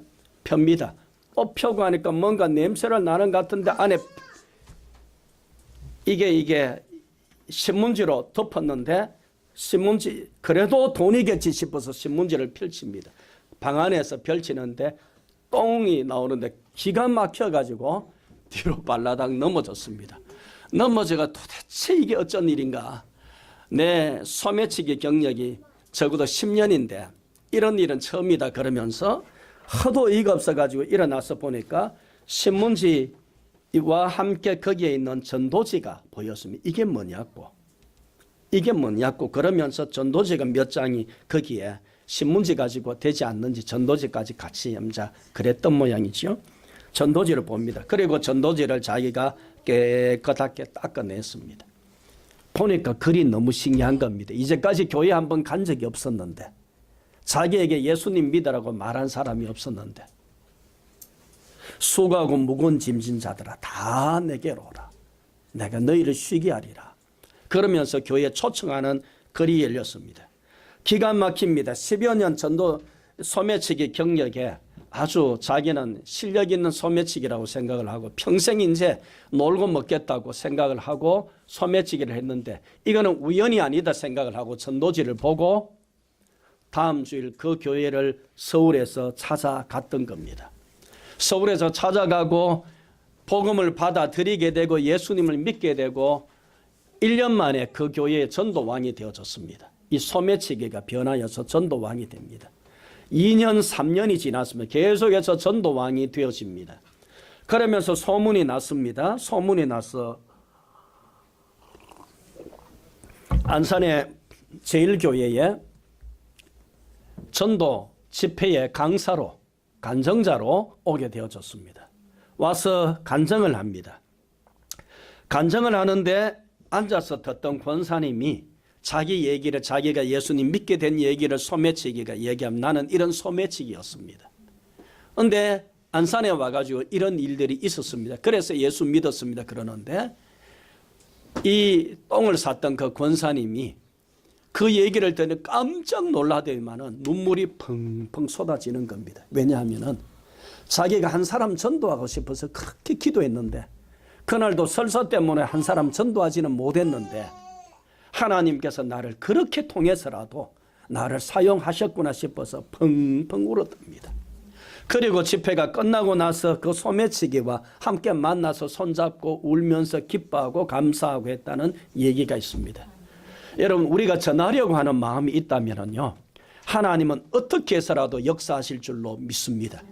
펴니다. 또 펴고 하니까 뭔가 냄새를 나는 것 같은데 안에 이게 신문지로 덮었는데 신문지 그래도 돈이겠지 싶어서 신문지를 펼칩니다. 방 안에서 펼치는데 똥이 나오는데 기가 막혀가지고 뒤로 발라당 넘어졌습니다. 넘어져가 도대체 이게 어쩐 일인가. 내 소매치기 경력이 적어도 10년인데 이런 일은 처음이다 그러면서 하도 어이가 없어가지고 일어나서 보니까 신문지와 함께 거기에 있는 전도지가 보였습니다. 이게 뭐냐고 그러면서 전도지가 몇 장이 거기에 신문지 가지고 되지 않는지 전도지까지 같이 염자 그랬던 모양이죠. 전도지를 봅니다. 그리고 전도지를 자기가 깨끗하게 닦아냈습니다. 보니까 글이 너무 신기한 겁니다. 이제까지 교회 한번 간 적이 없었는데 자기에게 예수님 믿으라고 말한 사람이 없었는데 수고하고 무거운 짐진 자들아 다 내게로 오라. 내가 너희를 쉬게 하리라. 그러면서 교회에 초청하는 글이 열렸습니다. 기가 막힙니다. 10여 년 전도 소매치기 경력에 아주 자기는 실력 있는 소매치기라고 생각을 하고 평생 이제 놀고 먹겠다고 생각을 하고 소매치기를 했는데 이거는 우연이 아니다 생각을 하고 전도지를 보고 다음 주일 그 교회를 서울에서 찾아갔던 겁니다. 서울에서 찾아가고 복음을 받아들이게 되고 예수님을 믿게 되고 1년 만에 그 교회의 전도왕이 되어졌습니다. 이 소매치기가 변하여서 전도왕이 됩니다. 2년 3년이 지났으면 계속해서 전도왕이 되어집니다. 그러면서 소문이 났습니다. 소문이 나서 안산의 제1교회에 전도 집회의 강사로 간정자로 오게 되어졌습니다. 와서 간정을 합니다. 간정을 하는데 앉아서 듣던 권사님이 자기 얘기를 자기가 예수님 믿게 된 얘기를 소매치기가 얘기하면 나는 이런 소매치기였습니다. 그런데 안산에 와가지고 이런 일들이 있었습니다. 그래서 예수 믿었습니다. 그러는데 이 똥을 쌌던 그 권사님이 그 얘기를 듣는 깜짝 놀라더니만은 눈물이 펑펑 쏟아지는 겁니다. 왜냐하면은 자기가 한 사람 전도하고 싶어서 그렇게 기도했는데 그날도 설사 때문에 한 사람 전도하지는 못했는데 하나님께서 나를 그렇게 통해서라도 나를 사용하셨구나 싶어서 펑펑 울었답니다. 그리고 집회가 끝나고 나서 그 소매치기와 함께 만나서 손잡고 울면서 기뻐하고 감사하고 했다는 얘기가 있습니다. 여러분, 우리가 전하려고 하는 마음이 있다면요, 하나님은 어떻게 해서라도 역사하실 줄로 믿습니다.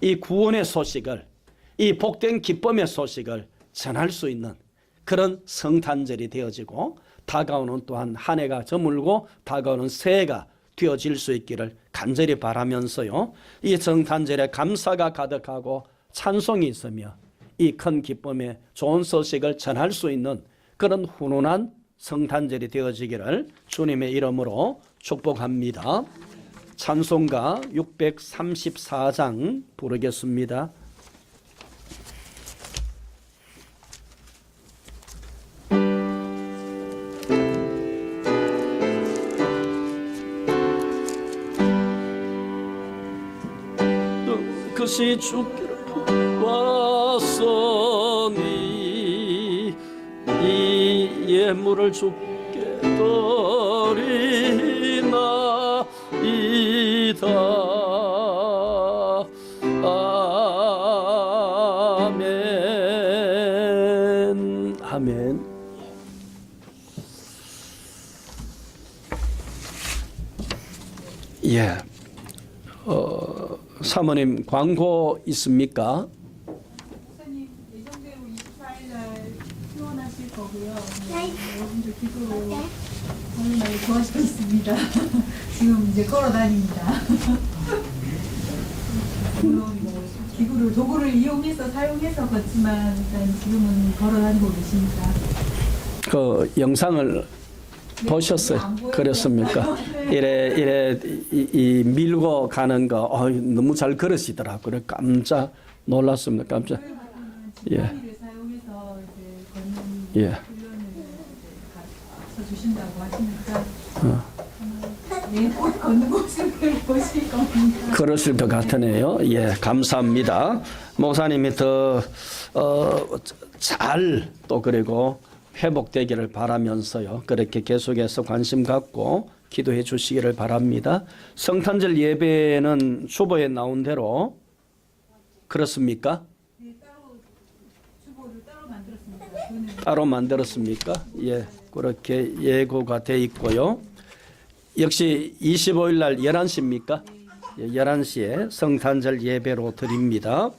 이 구원의 소식을, 이 복된 기쁨의 소식을 전할 수 있는 그런 성탄절이 되어지고 다가오는 또한 한 해가 저물고 다가오는 새해가 되어질 수 있기를 간절히 바라면서요, 이 성탄절에 감사가 가득하고 찬송이 있으며 이 큰 기쁨의 좋은 소식을 전할 수 있는 그런 훈훈한 성탄절이 되어지기를 주님의 이름으로 축복합니다. 찬송가 634장 부르겠습니다. 그것이 주께로 왔으니 이 예물을 주께 드리나이다. 아멘. 아멘. 예. 사모님 광고 있습니까? 목사님 예정대로 24일날 휴원하실 거고요. 여러분들 기도로 오늘 도와주셨습니다. 지금 이제 걸어다닙니다. 물론 뭐 기구를 도구를 이용해서 사용해서 걷지만 일단 지금은 걸어다니고 계십니다. 그 영상을 보셨어요? 안 보여요. 그렇습니까? 이래 이 밀고 가는 거 너무 잘 걸으시더라고요. 그래 깜짝 놀랐습니다. 깜짝. 예. 지팡이를 사용해서 이제 걷는 예. 훈련을 가르쳐 주신다고 하시니까 곧 걷는 모습을 보실 겁니다. 그러실 것 같으네요. 예, 감사합니다. 목사님이 더 잘 또 그리고 회복되기를 바라면서요, 그렇게 계속해서 관심 갖고 기도해 주시기를 바랍니다. 성탄절 예배는 주보에 나온 대로 그렇습니까? 네, 따로 주보를 따로 만들었습니다. 그거는 따로 만들었습니까? 예, 그렇게 예고가 돼 있고요. 역시 25일 날 11시입니까? 예, 11시에 성탄절 예배로 드립니다.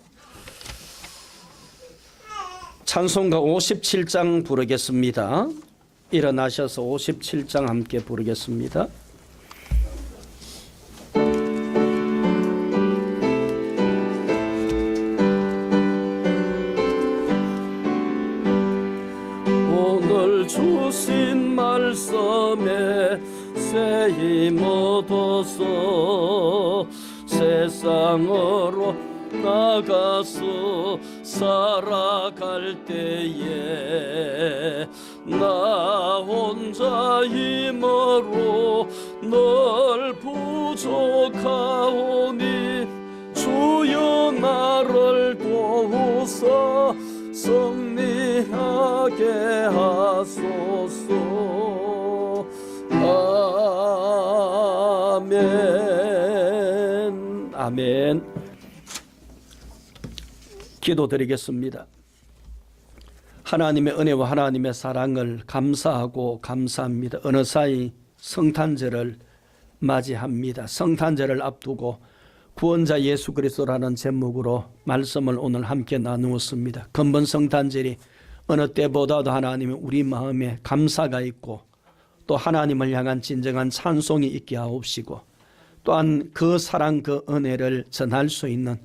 찬송가 57장 부르겠습니다. 일어나셔서 57장 함께 부르겠습니다. 오늘 주신 말씀에 새 힘 얻어서 세상으로 나가서 살아갈 때에 나 혼자 힘으로 널 부족하오니 주여 나를 도우사 승리하게 하소서. 아멘. 아멘. 기도드리겠습니다. 하나님의 은혜와 하나님의 사랑을 감사하고 감사합니다. 어느 사이 성탄절을 맞이합니다. 성탄절을 앞두고 구원자 예수 그리스도라는 제목으로 말씀을 오늘 함께 나누었습니다. 근본 성탄절이 어느 때보다도 하나님은 우리 마음에 감사가 있고 또 하나님을 향한 진정한 찬송이 있게 하옵시고 또한 그 사랑 그 은혜를 전할 수 있는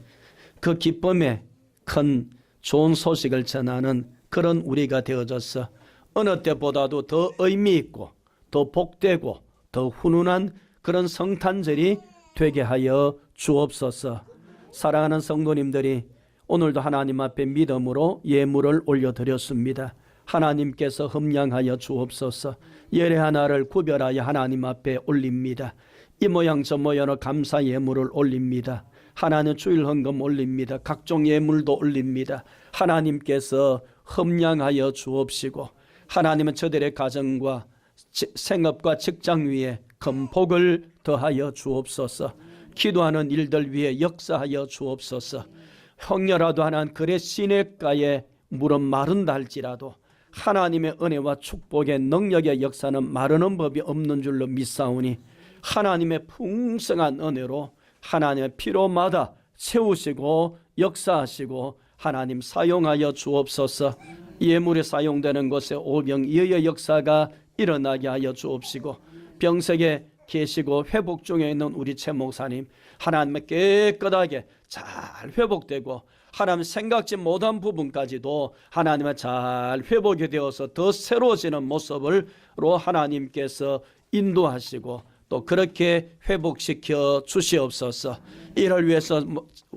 그 기쁨의 큰 좋은 소식을 전하는 그런 우리가 되어져서 어느 때보다도 더 의미 있고 더 복되고 더 훈훈한 그런 성탄절이 되게 하여 주옵소서. 사랑하는 성도님들이 오늘도 하나님 앞에 믿음으로 예물을 올려드렸습니다. 하나님께서 흠량하여 주옵소서. 예례 하나를 구별하여 하나님 앞에 올립니다. 이 모양 저 모양으로 감사 예물을 올립니다. 하나님 주일 헌금 올립니다. 각종 예물도 올립니다. 하나님께서 흠량하여 주옵시고 하나님은 저들의 가정과 생업과 직장 위에 큰 복을 더하여 주옵소서. 기도하는 일들 위에 역사하여 주옵소서. 형녀라도 하나님 그래 시냇가에 물은 마른다 할지라도 하나님의 은혜와 축복의 능력의 역사는 마르는 법이 없는 줄로 믿사오니 하나님의 풍성한 은혜로 하나님의 필요마다 세우시고 역사하시고 하나님 사용하여 주옵소서. 예물이 사용되는 곳에 오병이어의 역사가 일어나게 하여 주옵시고 병석에 계시고 회복 중에 있는 우리 최 목사님 하나님의 깨끗하게 잘 회복되고 하나님 생각지 못한 부분까지도 하나님의 잘 회복이 되어서 더 새로워지는 모습으로 하나님께서 인도하시고 또 그렇게 회복시켜 주시옵소서. 이를 위해서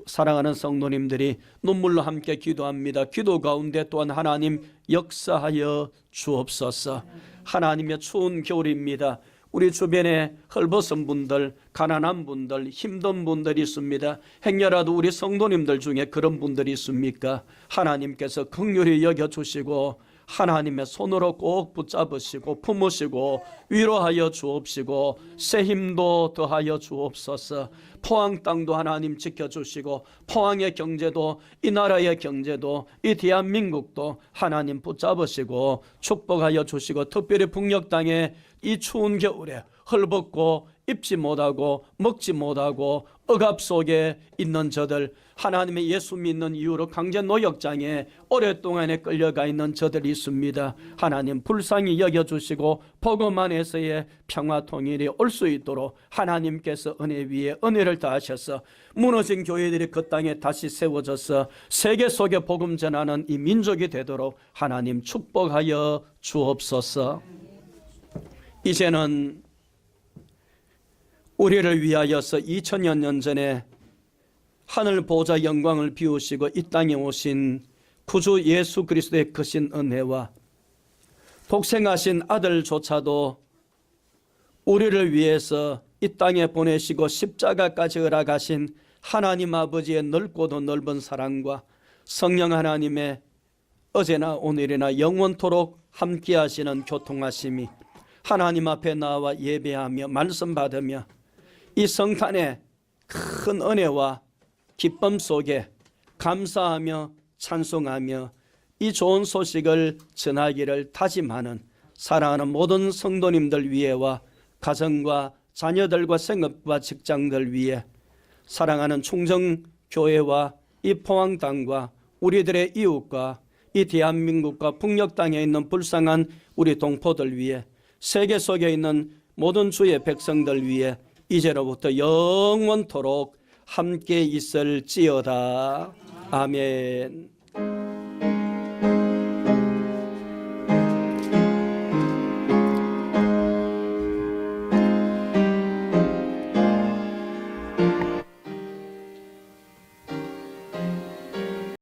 사랑하는 성도님들이 눈물로 함께 기도합니다. 기도 가운데 또한 하나님 역사하여 주옵소서. 하나님의 추운 겨울입니다. 우리 주변에 헐벗은 분들, 가난한 분들, 힘든 분들이 있습니다. 행여라도 우리 성도님들 중에 그런 분들이 있습니까? 하나님께서 긍휼히 여겨주시고 하나님의 손으로 꼭 붙잡으시고 품으시고 위로하여 주옵시고 새 힘도 더하여 주옵소서. 포항 땅도 하나님 지켜주시고 포항의 경제도 이 나라의 경제도 이 대한민국도 하나님 붙잡으시고 축복하여 주시고 특별히 북녘 땅에 이 추운 겨울에 헐벗고 입지 못하고 먹지 못하고 억압 속에 있는 저들 하나님의 예수 믿는 이유로 강제 노역장에 오랫동안에 끌려가 있는 저들이 있습니다. 하나님 불쌍히 여겨주시고 복음 안에서의 평화 통일이 올 수 있도록 하나님께서 은혜 위에 은혜를 다하셔서 무너진 교회들이 그 땅에 다시 세워져서 세계 속에 복음 전하는 이 민족이 되도록 하나님 축복하여 주옵소서. 이제는 우리를 위하여서 2000여 년 전에 하늘 보좌 영광을 비우시고 이 땅에 오신 구주 예수 그리스도의 크신 은혜와 독생하신 아들조차도 우리를 위해서 이 땅에 보내시고 십자가까지 흘러가신 하나님 아버지의 넓고도 넓은 사랑과 성령 하나님의 어제나 오늘이나 영원토록 함께하시는 교통하심이 하나님 앞에 나와 예배하며 말씀 받으며 이 성탄의 큰 은혜와 기쁨 속에 감사하며 찬송하며 이 좋은 소식을 전하기를 다짐하는 사랑하는 모든 성도님들 위에와 가정과 자녀들과 생업과 직장들 위에 사랑하는 충정교회와 이 포항 땅과 우리들의 이웃과 이 대한민국과 북녘 땅에 있는 불쌍한 우리 동포들 위에 세계 속에 있는 모든 주의 백성들 위해 이제로부터 영원토록 함께 있을지어다. 아멘.